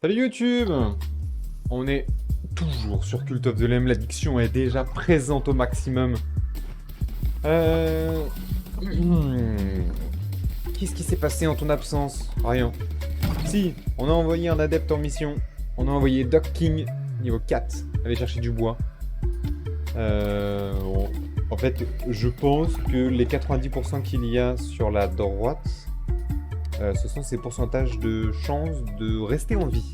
Salut YouTube! On est toujours sur Cult of the Lamb, l'addiction est déjà présente au maximum. Euh... Qu'est-ce qui s'est passé en ton absence? Rien. Si, on a envoyé un adepte en mission. On a envoyé Doc King, niveau 4, aller chercher du bois. En fait, je pense que les 90% qu'il y a sur la droite, ce sont ses pourcentages de chance de rester en vie.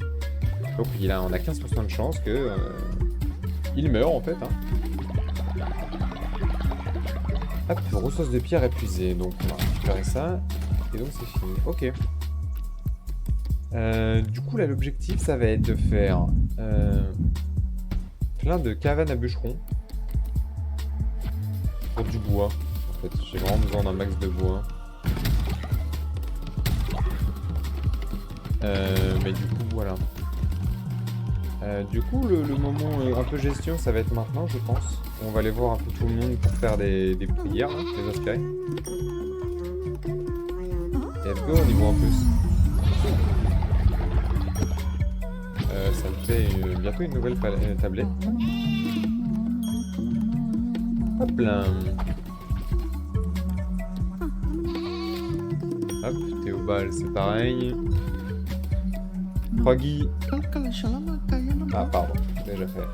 Donc on a 15% de chance que il meurt en fait. Hein. Hop, ressources de pierre épuisées. Donc on va récupérer ça. Et donc c'est fini. Ok. Du coup là l'objectif ça va être de faire plein de cabanes à bûcherons. Pour du bois. En fait, j'ai vraiment besoin d'un max de bois. Mais du coup voilà. Du coup, le moment un peu gestion, ça va être maintenant, je pense. On va aller voir un peu tout le monde pour faire des prières, hein, les inspirer. Et let's go, au niveau en plus. Ça me fait bientôt une nouvelle tablette. Hop là. Hop, Théobald, c'est pareil. Froggy. Ah, pardon, déjà fait.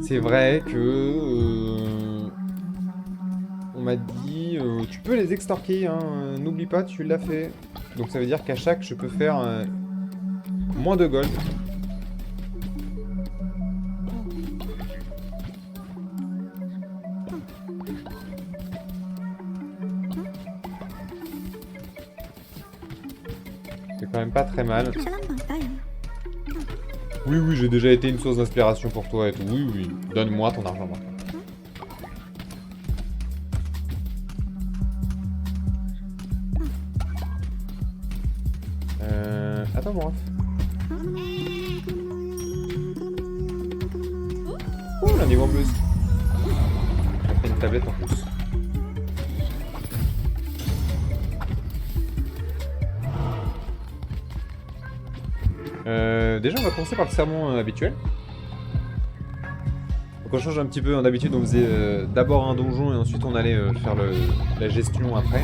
C'est vrai que... on m'a dit... tu peux les extorquer, hein, n'oublie pas, tu l'as fait. Donc ça veut dire qu'à chaque, je peux faire moins de gold. C'est quand même pas très mal. Oui, oui, j'ai déjà été une source d'inspiration pour toi et tout. Oui, oui, donne-moi ton argent maintenant. Attends, mon ref. Oh, un niveau en plus. On fait une tablette en plus. Déjà, on va commencer par le sermon habituel. Donc on change un petit peu. D'habitude, on faisait d'abord un donjon et ensuite on allait faire la gestion après.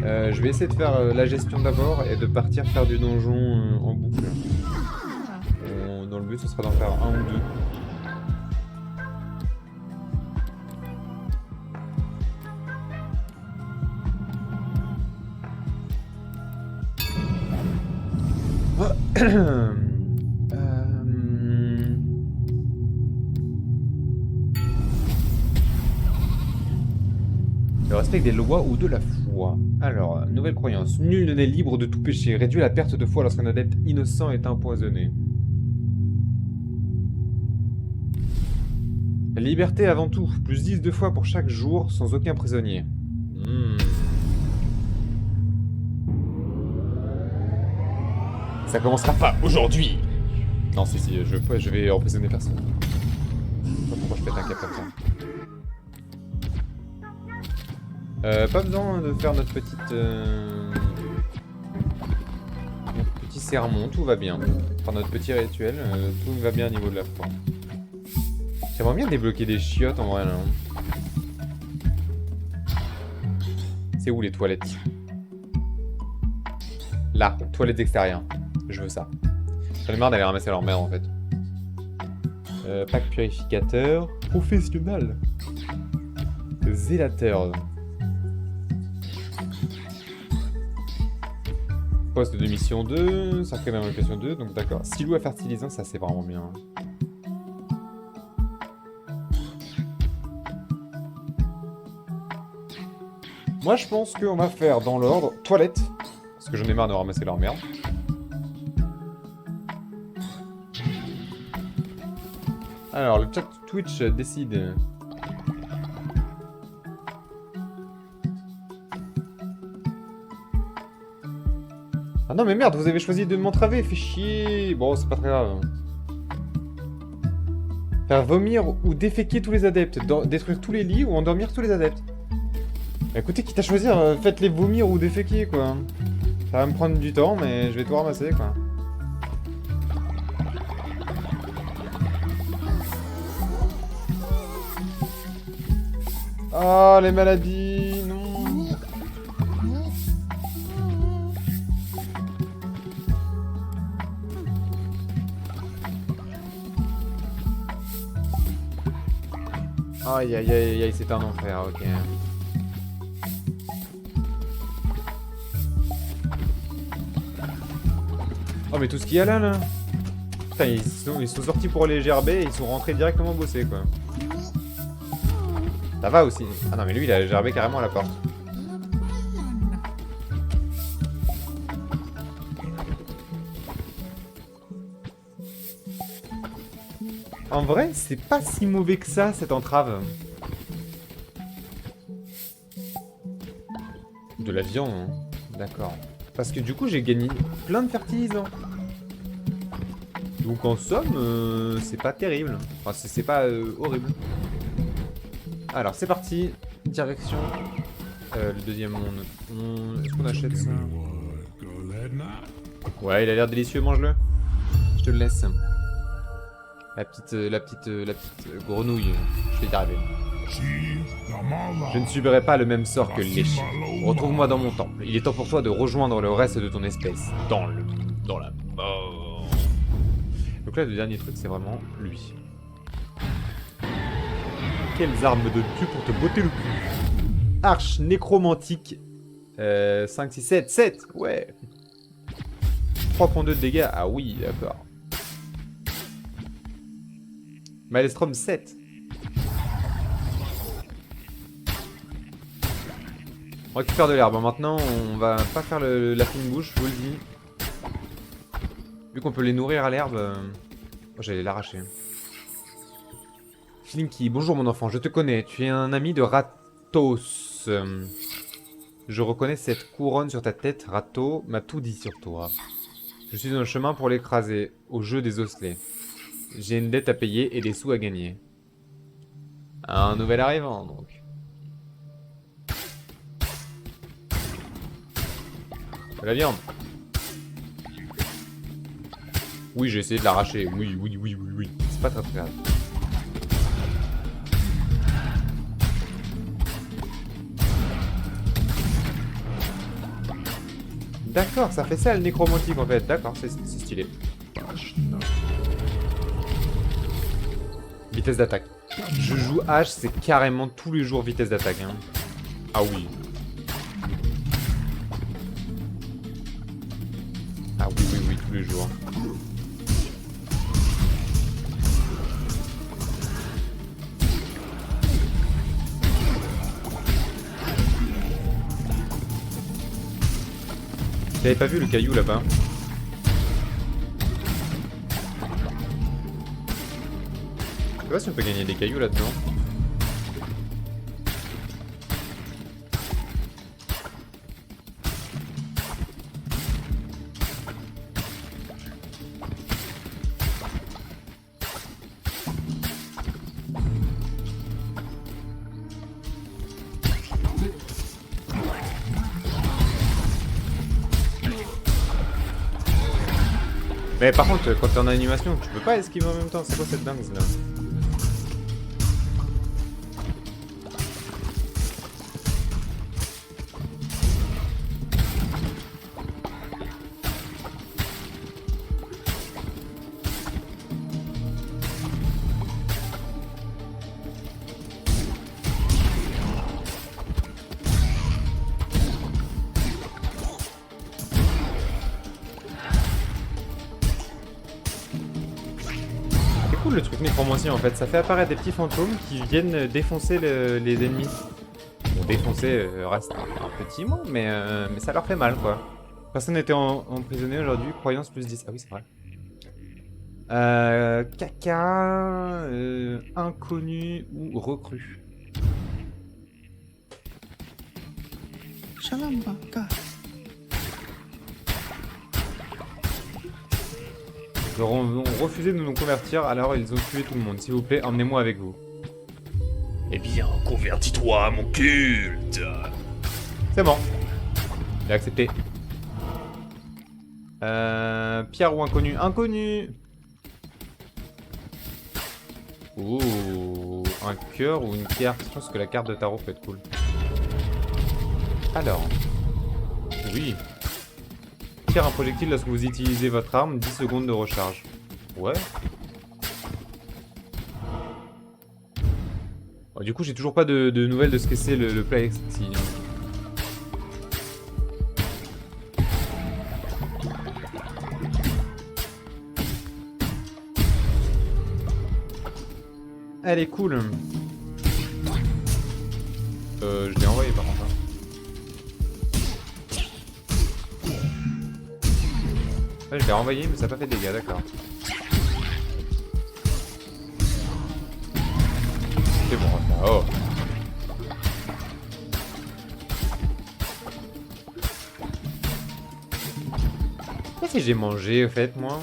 Je vais essayer de faire la gestion d'abord et de partir faire du donjon en boucle. Dans le but, ce sera d'en faire un ou deux. Le respect des lois ou de la foi. Alors, nouvelle croyance. Nul n'est libre de tout péché. Réduit la perte de foi lorsqu'un adepte innocent est empoisonné. La liberté avant tout. Plus 10 de fois pour chaque jour, sans aucun prisonnier. Ça commencera pas aujourd'hui. Non, si, je vais emprisonner personne. Je sais pas pourquoi je pète un cap comme ça. Pas besoin de faire notre petit sermon, tout va bien. Enfin, notre petit rituel, tout va bien au niveau de la foi. J'aimerais bien débloquer des chiottes en vrai là. C'est où les toilettes? Là, toilettes extérieures. Je veux ça. J'en ai marre d'aller ramasser leur merde en fait. Pack purificateur. Professionnel. Zélateur. Poste de mission 2, cercle d'invocation 2, donc d'accord. Silo à fertilisant, ça c'est vraiment bien. Moi je pense qu'on va faire dans l'ordre toilette, parce que j'en ai marre de ramasser leur merde. Alors le chat Twitch décide. Ah non mais merde, vous avez choisi de m'entraver, fait chier. Bon, c'est pas très grave. Faire vomir ou déféquer tous les adeptes, détruire tous les lits ou endormir tous les adeptes. Écoutez, quitte à choisir, faites-les vomir ou déféquer, quoi. Ça va me prendre du temps, mais je vais tout ramasser, quoi. Oh, les maladies, non. Aïe, aïe, aïe, aïe, c'est un enfer, ok. Oh, mais tout ce qu'il y a là, là. Putain, ils sont sortis pour les gerber et ils sont rentrés directement bosser, quoi. Ça va aussi. Ah non, mais lui, il a gerbé carrément à la porte. En vrai, c'est pas si mauvais que ça, cette entrave. De la viande, hein. D'accord. Parce que du coup, j'ai gagné plein de fertilisants. Donc en somme, c'est pas terrible. Enfin, c'est pas horrible. Alors, c'est parti. Direction le deuxième monde. Est-ce qu'on achète ça? Ouais, il a l'air délicieux, mange-le. Je te le laisse. La petite grenouille. Je vais y arriver. Je ne subirai pas le même sort que Léché. Retrouve-moi dans mon temple. Il est temps pour toi de rejoindre le reste de ton espèce. Dans la mort. Donc là, le dernier truc, c'est vraiment lui. Quelles armes de Dieu pour te botter le cul. Arche nécromantique. 5, 6, 7. 7, ouais. 3.2 de dégâts. Ah oui, d'accord. Maelstrom 7. On récupère de l'herbe. Maintenant, on va pas faire la fine bouche, je vous le dis. Vu qu'on peut les nourrir à l'herbe, j'allais l'arracher. Flinky, bonjour mon enfant, je te connais. Tu es un ami de Ratos. Je reconnais cette couronne sur ta tête. Rato m'a tout dit sur toi. Je suis dans le chemin pour l'écraser, au jeu des osselets. J'ai une dette à payer et des sous à gagner. Un nouvel arrivant, donc. De la viande. Oui, j'ai essayé de l'arracher. Oui. C'est pas très grave. D'accord, ça fait ça le nécromantique en fait. D'accord, c'est stylé. Vitesse d'attaque. Je joue H, c'est carrément tous les jours vitesse d'attaque. Hein. Ah oui. Ah oui, tous les jours. T'avais pas vu le caillou là-bas? Je sais pas si on peut gagner des cailloux là-dedans. Mais par contre, quand t'es en animation, tu peux pas esquiver en même temps. C'est quoi cette dingue là? Le truc nécromancie en fait, ça fait apparaître des petits fantômes qui viennent défoncer les ennemis. Bon, défoncer reste un petit mot, mais ça leur fait mal quoi. Personne n'était emprisonné aujourd'hui, croyance plus 10. Ah oui, c'est vrai. Caca, inconnu ou recrue. Shalambaka. Ils ont refusé de nous convertir, alors ils ont tué tout le monde. S'il vous plaît, emmenez-moi avec vous. Eh bien, convertis-toi à mon culte. C'est bon. Il a accepté. Pierre ou inconnu? Inconnu! Ouh, un cœur ou une carte? Je pense que la carte de tarot peut être cool. Alors. Oui. Tire un projectile lorsque vous utilisez votre arme, 10 secondes de recharge. Ouais. Bon, du coup, j'ai toujours pas de nouvelles de ce que c'est le play style. Elle est cool. Je l'ai envoyé par contre. Ouais, je l'ai renvoyé, mais ça n'a pas fait de dégâts, d'accord. C'est bon, ça. Oh. Qu'est-ce que j'ai mangé, au fait, moi?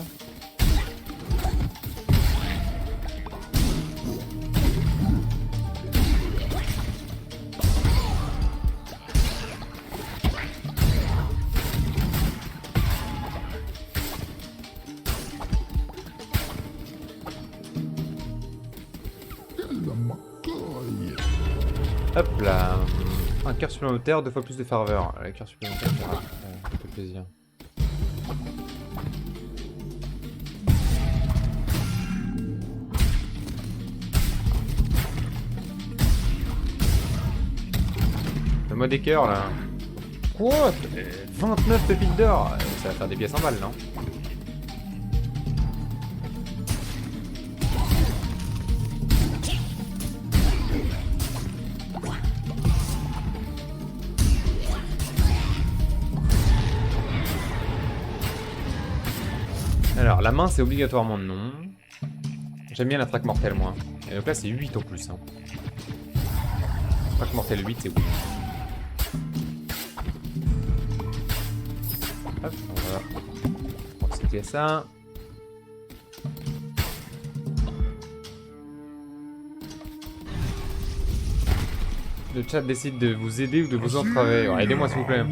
Hop là. Un cœur supplémentaire, 2 fois plus de ferveur. Le cœur supplémentaire, ça fait plaisir. Donne-moi des cœurs là. Quoi? 29 pépites d'or. Ça va faire des pièces en balles, non? Alors, la main, c'est obligatoirement non. J'aime bien la traque mortelle, moi. Et donc là, c'est 8 en plus. Hein. Traque mortelle 8, c'est oui. Hop, on va recycler ça. Le chat décide de vous aider ou de vous entraver. Alors, aidez-moi, s'il vous plaît.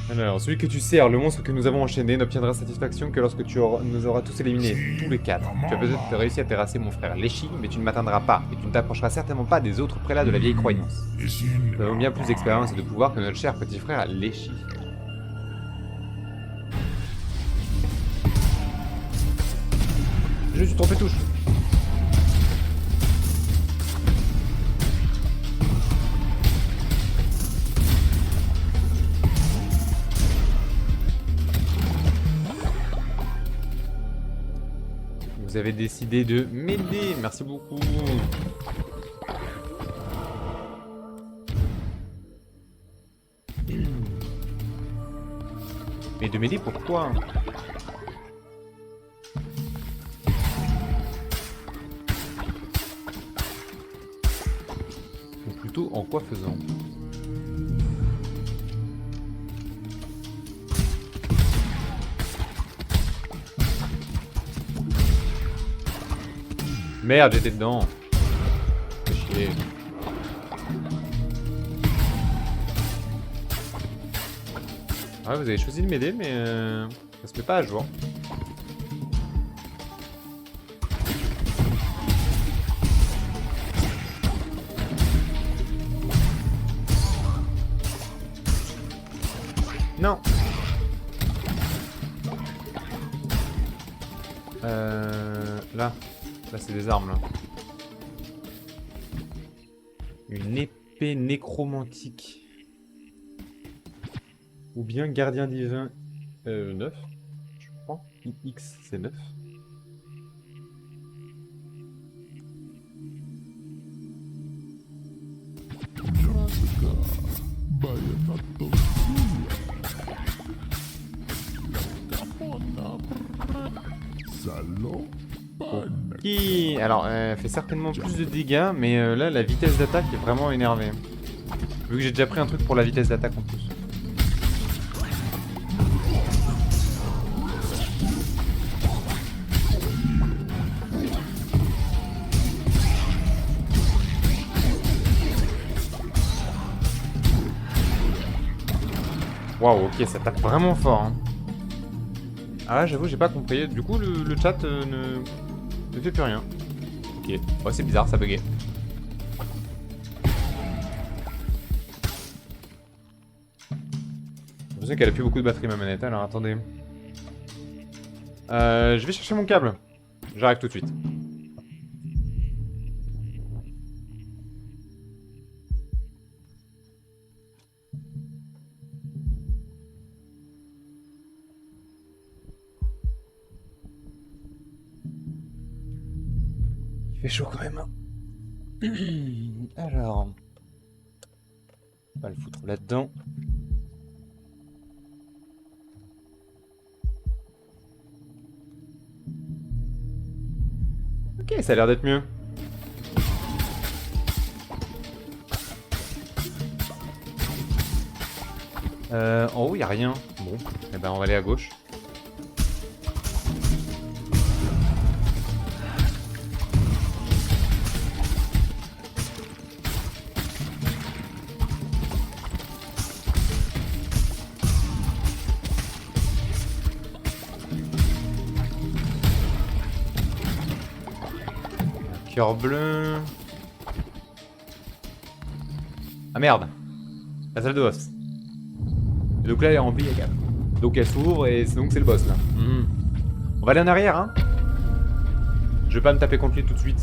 Alors, celui que tu sers, le monstre que nous avons enchaîné, n'obtiendra satisfaction que lorsque nous auras tous éliminés, tous les 4. Tu as peut-être réussi à terrasser mon frère Léchi, mais tu ne m'atteindras pas, et tu ne t'approcheras certainement pas des autres prélats de la vieille croyance. Nous avons bien plus d'expérience et de pouvoir que notre cher petit frère Léchi. Je suis trompé touche. Vous avez décidé de m'aider, merci beaucoup. Mais de m'aider pourquoi? Ou plutôt en quoi faisant? Merde, j'étais dedans. Fais chier. Ouais, vous avez choisi de m'aider, mais ça se met pas à jour. Non. Là. Là, c'est des armes, là. Une épée nécromantique. Ou bien gardien divin 9, je crois. X, c'est 9. Qui alors elle fait certainement plus de dégâts, mais là la vitesse d'attaque est vraiment énervée. Vu que j'ai déjà pris un truc pour la vitesse d'attaque en plus. Waouh, ok, ça tape vraiment fort. Hein. Ah là, j'avoue, j'ai pas compris. Du coup, le chat ne fait plus rien. Ok, ouais, c'est bizarre, ça buguait. J'ai l'impression qu'elle a plus beaucoup de batterie, ma manette. Alors, attendez. Je vais chercher mon câble. J'arrive tout de suite. Il fait chaud quand même. Alors... On va le foutre là-dedans. Ok, ça a l'air d'être mieux. En haut, y a rien. Bon, eh ben on va aller à gauche. Cœur bleu. Ah merde. La salle de boss. Et donc là elle est remplie, regarde. Donc elle s'ouvre et donc c'est le boss là. On va aller en arrière, hein. Je vais pas me taper contre lui tout de suite.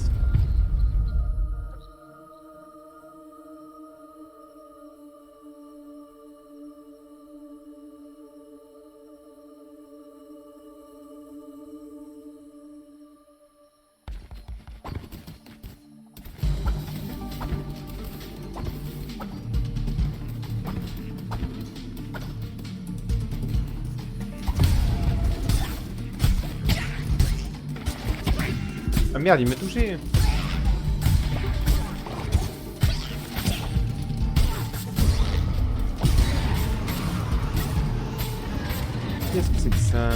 Ah merde, il m'a touché. Qu'est-ce que c'est que ça?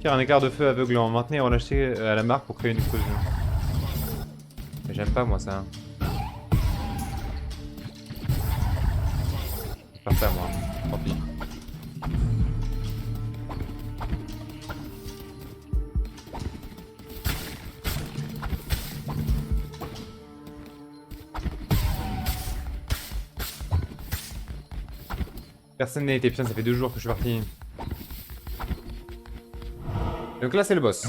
Car un éclair de feu aveuglant. Maintenez et relâchez à la marque pour créer une explosion. Mais j'aime pas moi ça. Je vais faire ça moi. Tant pis. Personne n'a été. Putain, ça fait 2 jours que je suis parti. Donc là, c'est le boss.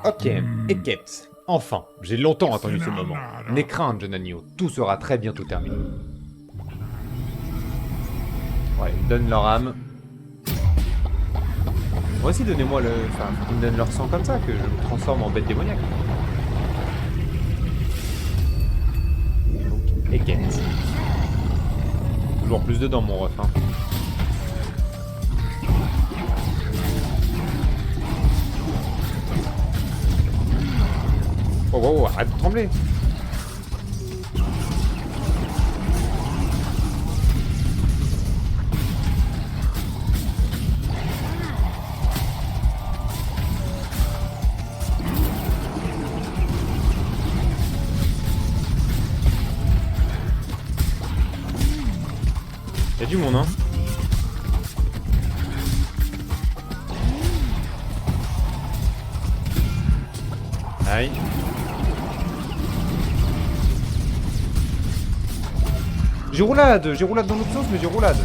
Ok, et quête. Enfin, j'ai longtemps attendu ce moment. N'aie crainte, jeune agneau. Tout sera très bientôt terminé. Ouais, ils me donnent leur âme. Moi aussi, donnez-moi le... Enfin, ils me donnent leur sang comme ça, que je me transforme en bête démoniaque. Donc, et quête. Toujours plus dedans, mon ref, hein. Oh, wow, wow, arrête de trembler. Y'a du monde, hein. Aïe. J'ai roulade dans l'autre sens, mais j'ai roulade.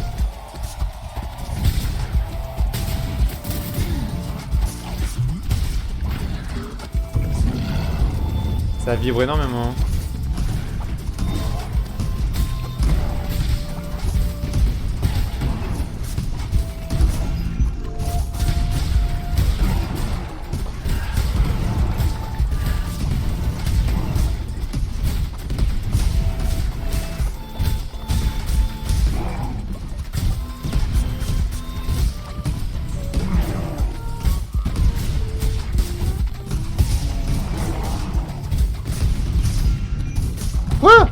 Ça vibre énormément. Quoi?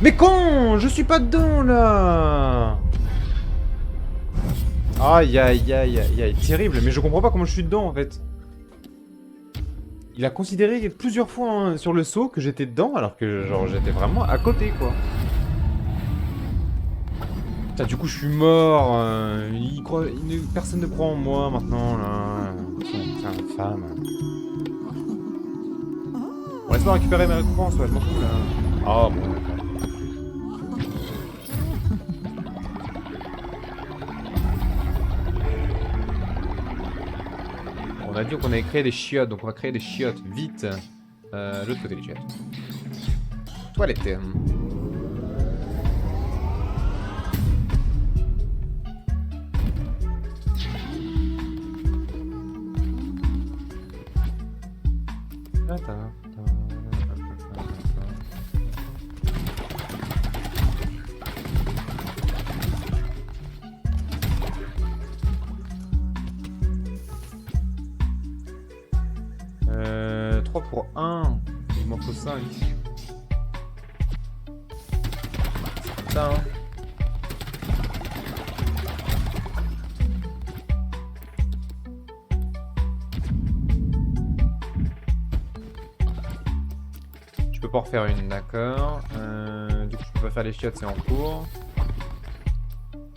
Mais con, je suis pas dedans là. Oh Aïe aïe aïe aïe aïe, terrible, mais je comprends pas comment je suis dedans en fait. Il a considéré plusieurs fois hein, sur le saut que j'étais dedans alors que genre j'étais vraiment à côté quoi. Putain, du coup je suis mort, personne ne croit en moi maintenant là. Putain, infâme. Bon, laisse-moi récupérer mes récompenses, ouais, je m'en fous là. Ah bon, d'accord. On a dit qu'on avait créé des chiottes, donc on va créer des chiottes, vite. L'autre côté des chiottes. Toilette. Euh, 3 pour 1. Il m'en faut 5. Ça, hein. Je peux pas en refaire une, d'accord. Du coup, je peux pas faire les chiottes, c'est en cours.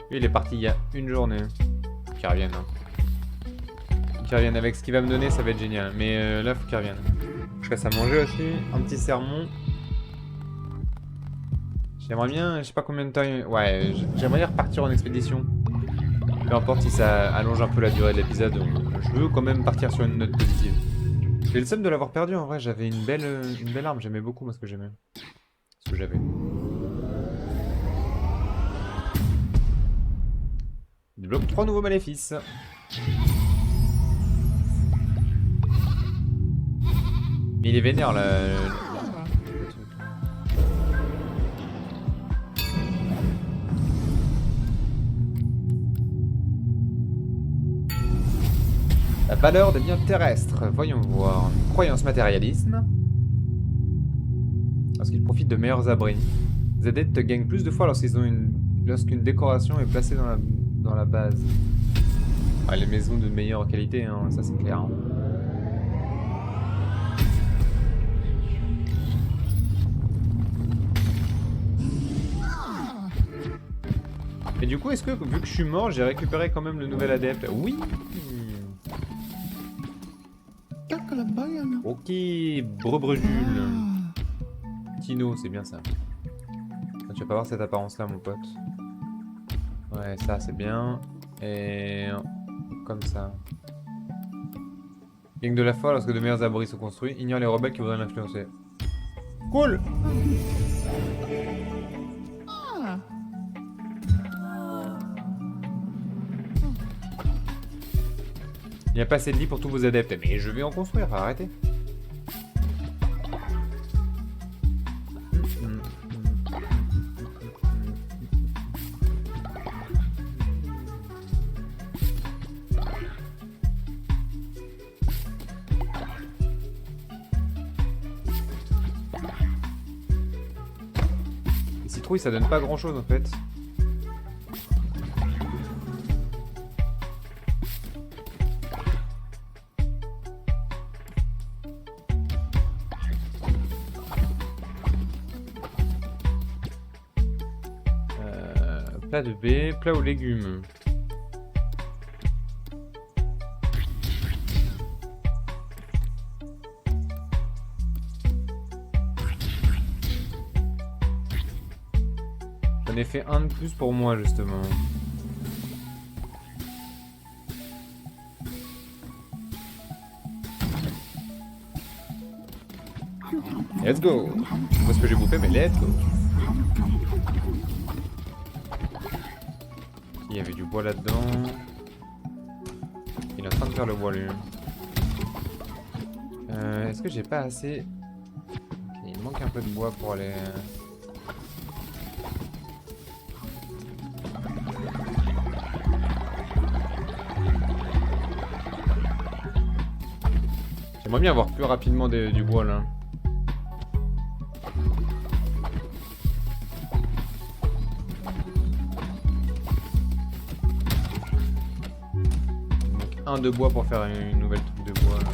Lui, il est parti il y a une journée. Faut qu'il revienne. Hein. Faut qu'il revienne avec ce qu'il va me donner, ça va être génial. Mais là, faut qu'il revienne. Je reste à manger aussi. Un petit sermon. J'aimerais bien, je sais pas combien de temps. Ouais, j'aimerais bien repartir en expédition. Peu importe si ça allonge un peu la durée de l'épisode, je veux quand même partir sur une note positive. J'ai le seum de l'avoir perdu en vrai, j'avais une belle arme, j'aimais beaucoup moi ce que j'aimais. Ce que j'avais. Débloque 3 nouveaux maléfices. Mais il est vénère là. La valeur des biens terrestres. Voyons voir. Croyance matérialisme. Lorsqu'ils profitent de meilleurs abris. Les adeptes gagnent plus de fois lorsqu'une décoration est placée dans la base. Ah, les maisons de meilleure qualité, hein, ça c'est clair. Hein. Et du coup, est-ce que, vu que je suis mort, j'ai récupéré quand même le nouvel adepte? Oui. Ok, Brebrejule. Tino, c'est bien ça. Tu vas pas avoir cette apparence-là, mon pote. Ouais, ça, c'est bien. Et... comme ça. Gang de la foi, lorsque de meilleurs abris sont construits, ignore les rebelles qui voudraient l'influencer. Cool. Il n'y a pas assez de lits pour tous vos adeptes. Mais je vais en construire, arrêtez. Les citrouilles, ça donne pas grand chose en fait. Plat de baie, plat aux légumes. J'en ai fait un de plus pour moi justement. Let's go. Je sais pas ce que j'ai bouffé mais let's go. Il y avait du bois là-dedans. Il est en train de faire le bois lui. Est-ce que j'ai pas assez... Okay, il manque un peu de bois pour aller... J'aimerais bien avoir plus rapidement du bois là. un de bois pour faire une nouvelle truc de bois. Là.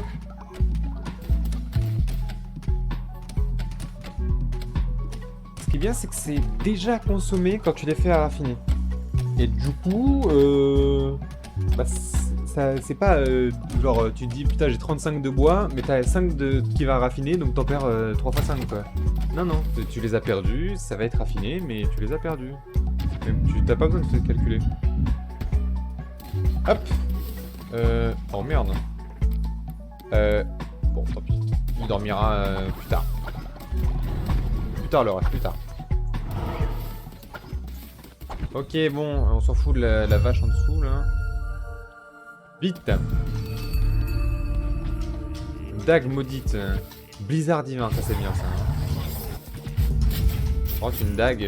Ce qui est bien, c'est que c'est déjà consommé quand tu les fais à raffiner. Et du coup, bah, c'est pas genre tu te dis putain j'ai 35 de bois, mais t'as 5 qui va raffiner, donc t'en perds 3 fois 5 quoi. Non, non, tu les as perdus, ça va être raffiné, mais tu les as perdus. Tu t'as pas besoin de te calculer. Hop. Oh merde. Bon, tant pis. Il dormira plus tard. Plus tard le reste, plus tard. Ok, bon, on s'en fout de la vache en dessous, là. Vite. Dague maudite. Blizzard divin, ça c'est bien, ça. Par contre, une dague...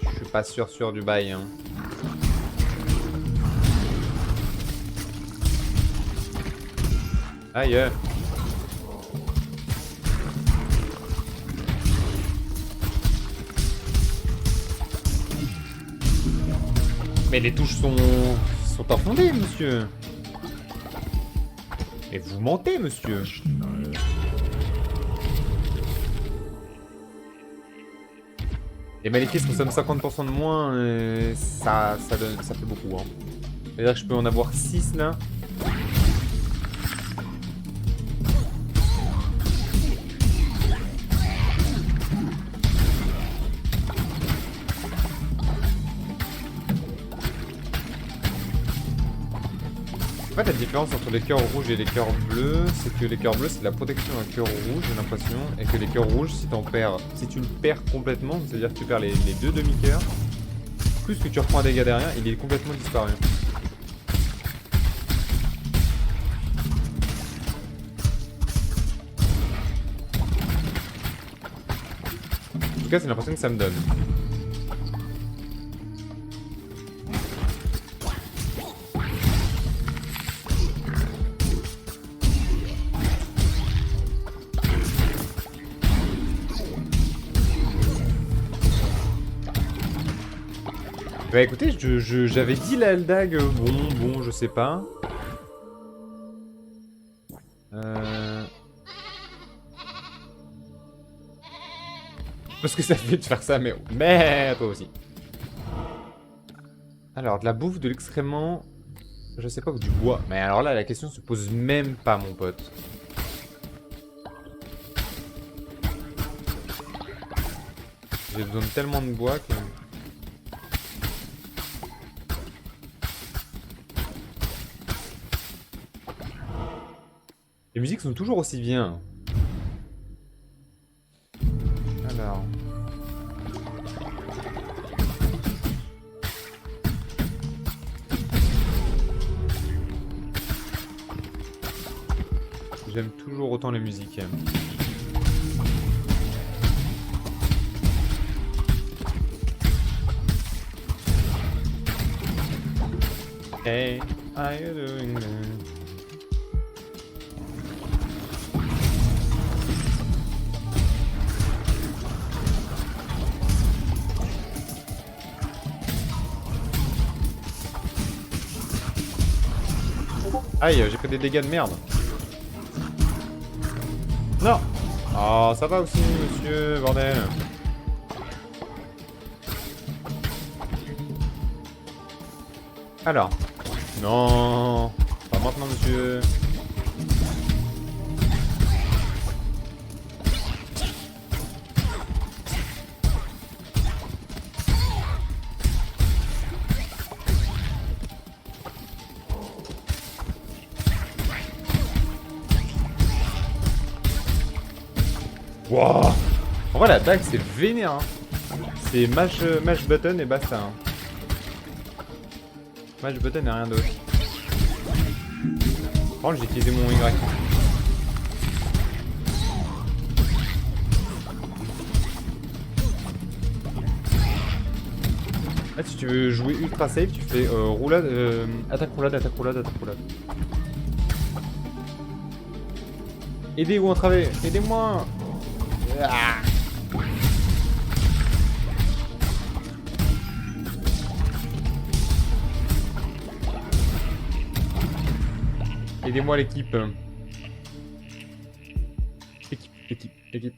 je suis pas sûr du bail, hein. Aïe. Mais les touches sont infondées, monsieur. Et vous mentez, monsieur. Les maléfices consomment 50% de moins, ça fait beaucoup. Hein. C'est-à-dire que je peux en avoir 6 là. En fait, la différence entre les cœurs rouges et les cœurs bleus, c'est que les cœurs bleus, c'est la protection d'un cœur rouge, j'ai l'impression, et que les cœurs rouges, si tu le perds complètement, c'est-à-dire que tu perds les deux demi-cœurs, plus que tu reprends un dégât derrière, il est complètement disparu. En tout cas, c'est l'impression que ça me donne. Bah écoutez, j'avais dit la dague, bon, je sais pas. Parce que ça fait de faire ça, mais toi aussi. Alors, de la bouffe, de l'excrément, je sais pas, du bois. Mais alors là, la question se pose même pas, mon pote. J'ai besoin de tellement de bois que... Les musiques sont toujours aussi bien. Alors... J'aime toujours autant les musiques. Hey, how you doing, man? Aïe, j'ai pris des dégâts de merde. Non. Oh, ça va aussi, monsieur, bordel. Alors. Non. Pas maintenant, monsieur. Wow. En vrai, la dague, c'est vénère. Hein. C'est mash button et basta. Hein. Mash button et rien d'autre. Par contre, j'ai utilisé mon Y. Là, si tu veux jouer ultra safe, tu fais roulade, attaque roulade, attaque roulade, attaque roulade. Aidez ou entraver, aidez-moi. Ah. Aidez-moi l'équipe. Équipe.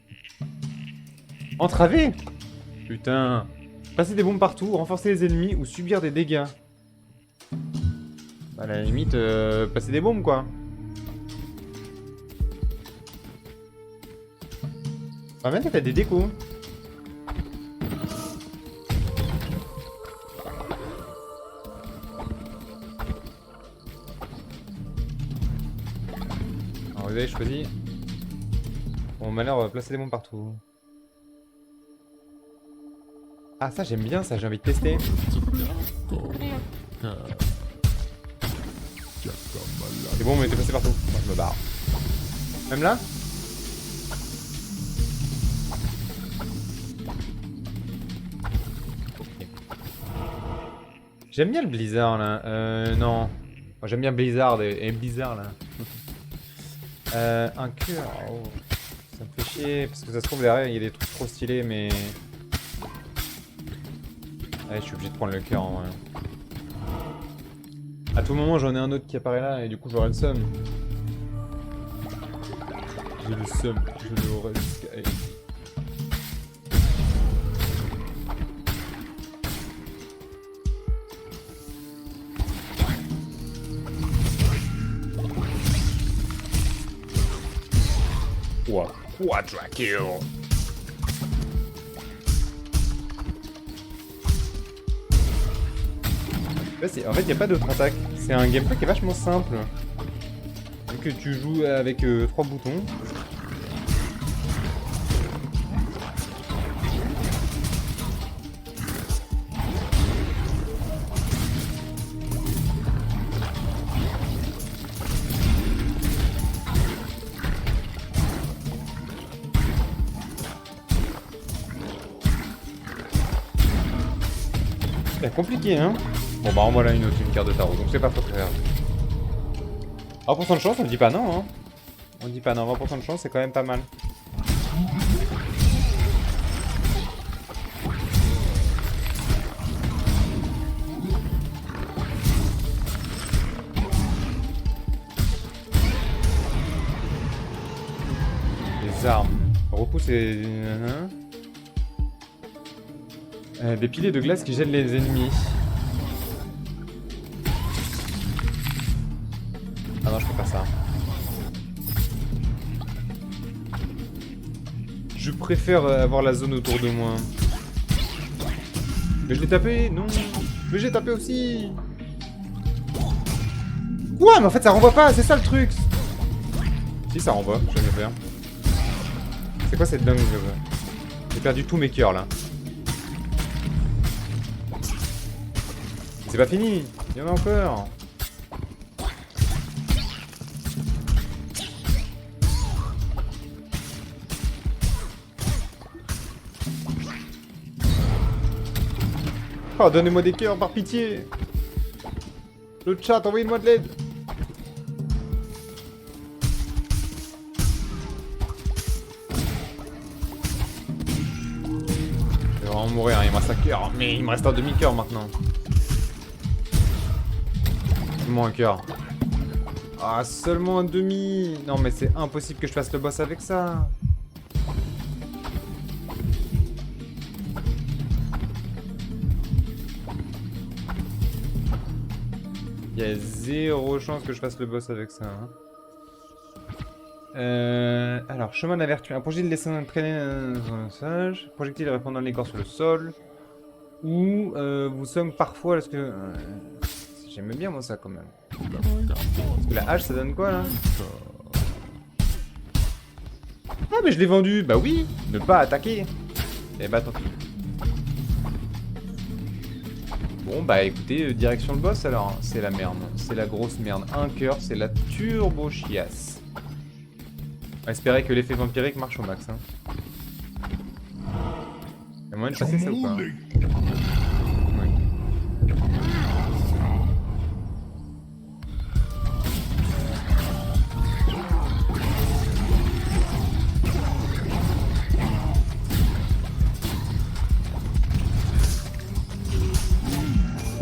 Entraver. Putain. Passer des bombes partout, renforcer les ennemis ou subir des dégâts. Bah, à la limite, passer des bombes quoi. Ah, même t'as des décos. Alors, vous avez choisi. Bon, malheur, on va placer des bombes partout. Ah, ça j'aime bien, ça j'ai envie de tester. C'est bon, mais t'es passé partout. Bon, je me barre. Même là? J'aime bien le Blizzard là. Non. Moi, j'aime bien Blizzard et Blizzard là. Un cœur. Oh. Ça me fait chier parce que ça se trouve derrière il y a des trucs trop stylés mais. Allez, je suis obligé de prendre le cœur en vrai. À tout moment j'en ai un autre qui apparaît là et du coup j'aurai le seum. J'ai le seum, je l'aurai jusqu'à. Quadra kill. En fait, il n'y a pas d'autre attaque. C'est un gameplay qui est vachement simple. Vu que tu joues avec 3 boutons. C'est compliqué, hein. Bon bah en voilà une autre, une carte de tarot, donc c'est pas trop grave. 20% de chance, on dit pas non, hein. On dit pas non, 20% de chance, c'est quand même pas mal. Les armes. Repousse et... des piliers de glace qui gênent les ennemis. Ah non, je peux pas ça. Je préfère avoir la zone autour de moi. Mais je l'ai tapé, non. Mais j'ai tapé aussi. Quoi? Mais en fait ça renvoie pas, c'est ça le truc. Si ça renvoie, je vais le faire. C'est quoi cette dingue? J'ai perdu tous mes cœurs là. C'est pas fini, il y en a encore. Oh, donnez-moi des cœurs par pitié. Le chat, envoyez-moi de l'aide. Je vais vraiment mourir, il me reste un cœur, mais il me reste un demi-cœur maintenant. Seulement un cœur. Ah, seulement un demi. Non, mais c'est impossible que je fasse le boss avec ça. Il y a zéro chance que je fasse le boss avec ça. Hein. Alors, chemin de la vertu. Un projectile laissant entraîner dans un sage. Projectile répandant les corps sur le sol. Ou vous sommes parfois lorsque... J'aime bien moi ça quand même. Parce que la hache ça donne quoi là? Ah mais je l'ai vendu. Bah oui, ne pas attaquer. Eh bah tant pis. Bon bah écoutez, direction le boss alors. C'est la merde, c'est la grosse merde. Un cœur, c'est la turbo chiasse. On va espérer que l'effet vampirique marche au max. Hein. Y'a moyen de passer ça ou pas?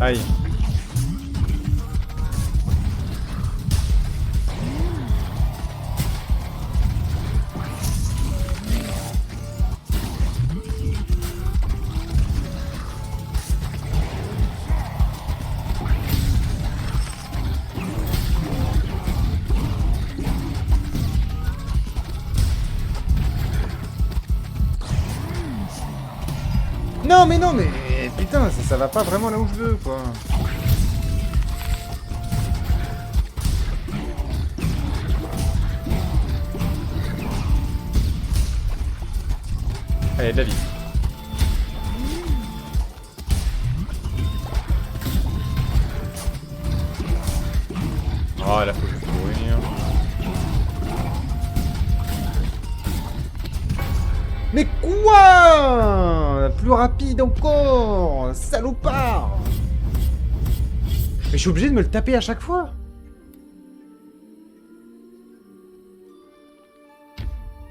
Aïe. non, mais non, mais putain, ça va pas vraiment là où je veux, quoi. Allez, de la vie. Oh, là, faut juste courir. Mais quoi? Plus rapide encore, salopard! Mais je suis obligé de me le taper à chaque fois.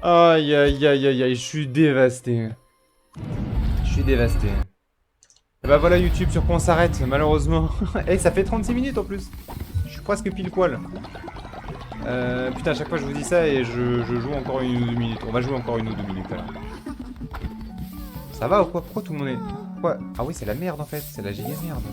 Aïe aïe aïe aïe aïe, je suis dévasté. Je suis dévasté. Et bah voilà YouTube, sur quoi on s'arrête, malheureusement. Eh, ça fait 36 minutes en plus. Je suis presque pile poil. Putain, à chaque fois je vous dis ça et je joue encore 1 ou 2 minutes. On va jouer encore 1 ou 2 minutes alors. Ça va ou quoi? Pourquoi tout le monde est... Quoi? Ah oui, c'est la merde en fait, c'est la giga merde.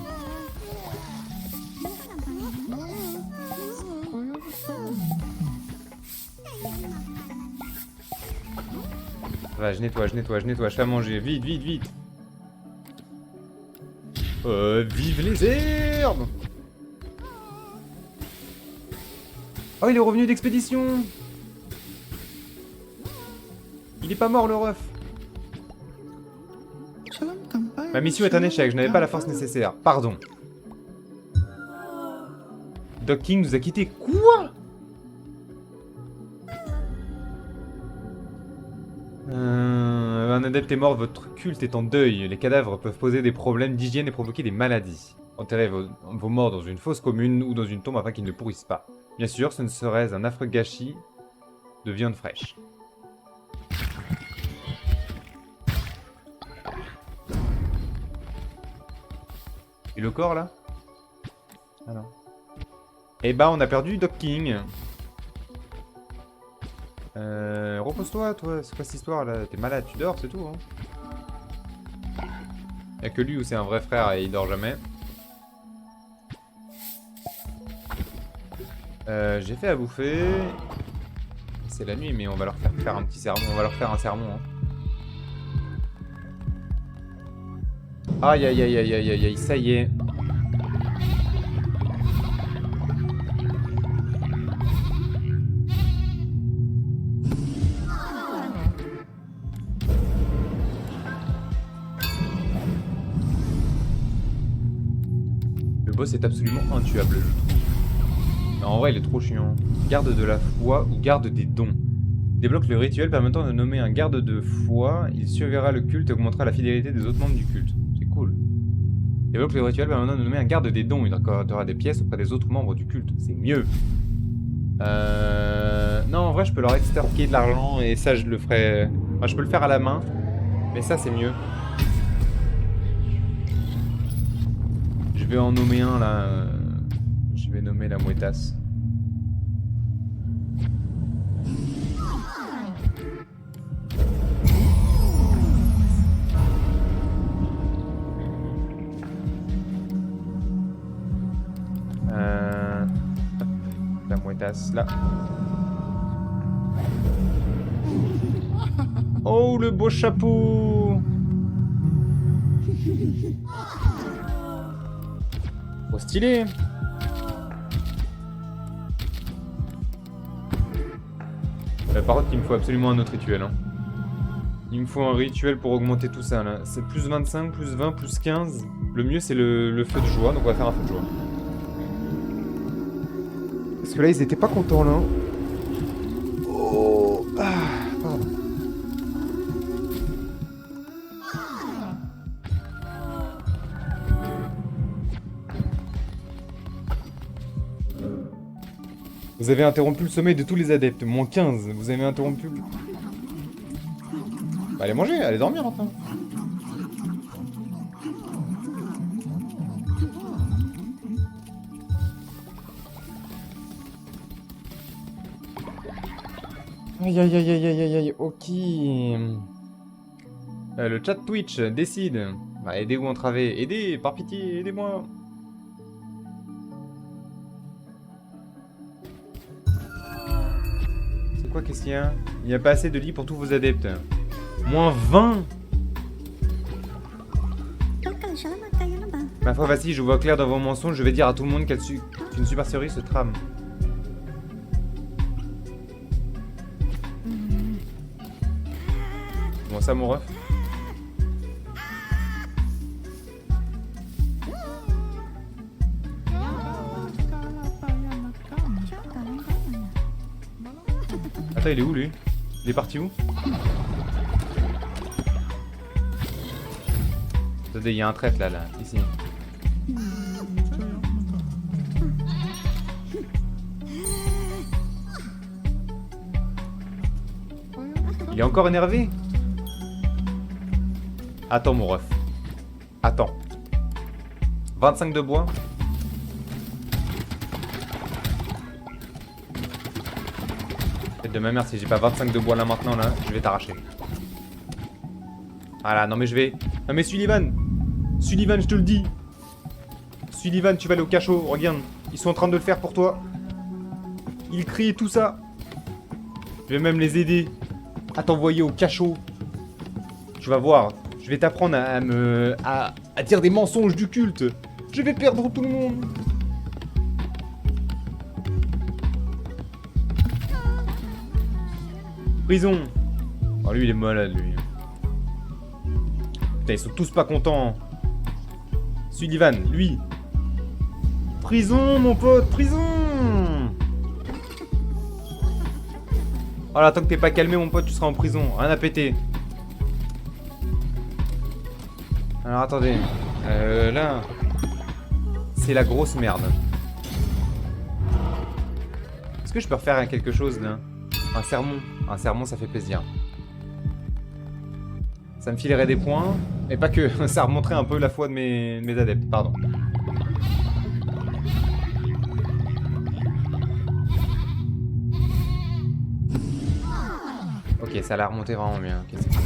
Va, je nettoie, je fais à manger. Vite, vite, vite. Vive les herbes! Oh, il est revenu d'expédition! Il est pas mort, le ref! Ma mission est un échec, je n'avais pas la force nécessaire. Pardon. Doc King nous a quittés. Quoi? Un adepte est mort, votre culte est en deuil. Les cadavres peuvent poser des problèmes d'hygiène et provoquer des maladies. Enterrez vos morts dans une fosse commune ou dans une tombe afin qu'ils ne pourrissent pas. Bien sûr, ce ne serait un affreux gâchis de viande fraîche. Et le corps là? Ah non. Eh bah on a perdu Doc King. Repose-toi, toi, c'est quoi cette histoire là? T'es malade, tu dors, c'est tout, hein. Y'a que lui où c'est un vrai frère et il dort jamais. J'ai fait à bouffer. C'est la nuit, mais on va leur faire un petit sermon. On va leur faire un sermon, hein. Aïe aïe aïe aïe aïe aïe aïe, ça y est. Le boss est absolument intuable, je trouve. En vrai, il est trop chiant. Garde de la foi ou garde des dons. Débloque le rituel permettant de nommer un garde de foi. Il surveillera le culte et augmentera la fidélité des autres membres du culte. C'est cool. Débloque le rituel permettant de nommer un garde des dons. Il accordera des pièces auprès des autres membres du culte. C'est mieux. Non, en vrai, je peux leur extorquer de l'argent et ça, je le ferai... Enfin, je peux le faire à la main. Mais ça, c'est mieux. Je vais en nommer un, là. Je vais nommer la mouettasse. La mouettasse, là. Oh, le beau chapeau! Trop stylé! Par contre, il me faut absolument un autre rituel. Hein. Il me faut un rituel pour augmenter tout ça. Là. C'est plus 25, plus 20, plus 15. Le mieux, c'est le feu de joie. Donc, on va faire un feu de joie. Parce que là, ils étaient pas contents, là. Oh! Ah, pardon. Vous avez interrompu le sommeil de tous les adeptes. Moins 15. Vous avez interrompu... Bah, allez manger, allez dormir maintenant. Aïe aïe aïe aïe aïe aïe aïe, ok. Le chat Twitch décide. Bah, aidez ou entravez. Aidez, par pitié, aidez-moi. C'est quoi, qu'est-ce qu'il y a? Il n'y a pas assez de lits pour tous vos adeptes. Moins 20. Ma foi, vas-y, je vois clair dans vos mensonges, je vais dire à tout le monde qu'une super série se trame. Bon, ça, mon ref. Attends, il est où, lui? Il est parti où? Attendez, il y a un trèfle, là, ici. Il est encore énervé? Attends, mon ref. Attends. 25 de bois. Faites de ma mère, si j'ai pas 25 de bois là maintenant, là, je vais t'arracher. Voilà, non mais je vais... Non mais Sullivan, je te le dis. Sullivan, tu vas aller au cachot, regarde. Ils sont en train de le faire pour toi. Ils crient tout ça. Je vais même les aider à t'envoyer au cachot. Tu vas voir. Je vais t'apprendre à dire des mensonges du culte. Je vais perdre tout le monde. Prison. Oh, lui, il est malade, lui. Putain, ils sont tous pas contents. Sullivan, lui. Prison, mon pote, prison. Voilà, tant que t'es pas calmé, mon pote, tu seras en prison. Rien à péter. Alors, attendez. Là... C'est la grosse merde. Est-ce que je peux refaire quelque chose, là? Un sermon. Un sermon, ça fait plaisir. Ça me filerait des points. Et pas que, ça remonterait un peu la foi de mes adeptes, pardon. Ok, ça l'a remonté vraiment bien. Okay, c'est cool.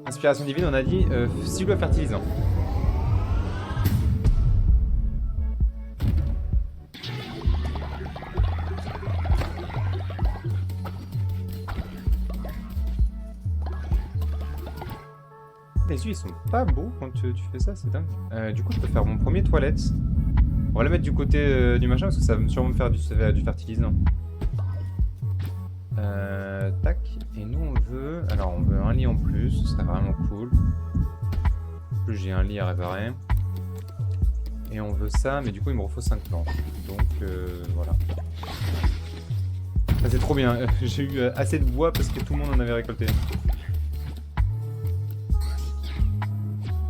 Inspiration divine, on a dit cible fertilisant. Les yeux ils sont pas beaux quand tu fais ça, c'est dingue. Du coup je peux faire mon premier toilette. On va la mettre du côté du machin parce que ça va sûrement me faire du fertilisant. Tac. Et nous on veut... Alors on veut un lit en plus, ce serait vraiment cool. En plus j'ai un lit à réparer. Et on veut ça, mais du coup il me refaut 5 planches. Donc voilà. Ah, c'est trop bien, j'ai eu assez de bois parce que tout le monde en avait récolté.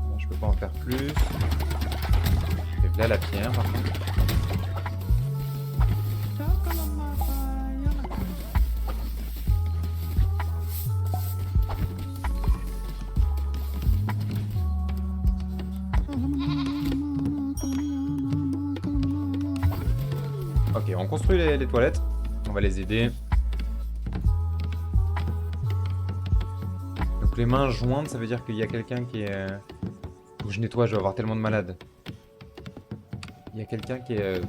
Bon, je peux pas en faire plus. Et là la pierre par contre. Ok, on construit les toilettes. On va les aider. Donc les mains jointes, ça veut dire qu'il y a quelqu'un qui est... Faut que je nettoie, je vais avoir tellement de malades. Il y a quelqu'un qui est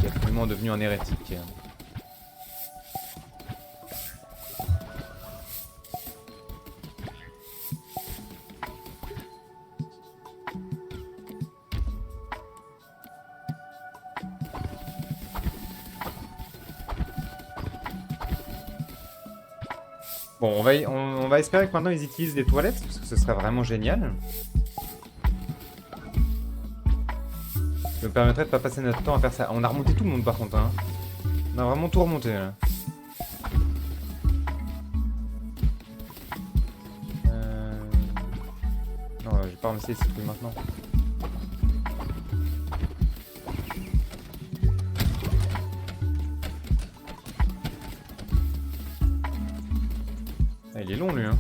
absolument devenu un hérétique. Bon, on va espérer que maintenant ils utilisent des toilettes, parce que ce serait vraiment génial. Ça me permettrait de pas passer notre temps à faire ça. On a remonté tout le monde par contre, hein. On a vraiment tout remonté là. Non, je vais pas ramasser ces trucs maintenant. Ah, il est long lui, hein.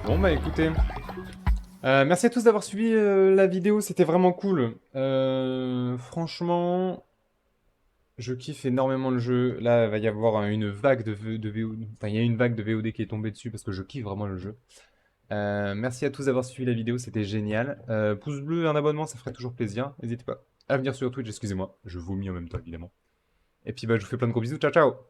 Bon bah écoutez, merci à tous d'avoir suivi la vidéo, c'était vraiment cool. Franchement, Je kiffe énormément le jeu. Là, il va y avoir une vague de VOD. Enfin, il y a une vague de VOD qui est tombée dessus parce que je kiffe vraiment le jeu. Merci à tous d'avoir suivi la vidéo, c'était génial. Pouce bleu, un abonnement, ça ferait toujours plaisir. N'hésitez pas à venir sur Twitch, excusez-moi. Je vomis en même temps, évidemment. Et puis, bah, je vous fais plein de gros bisous. Ciao, ciao!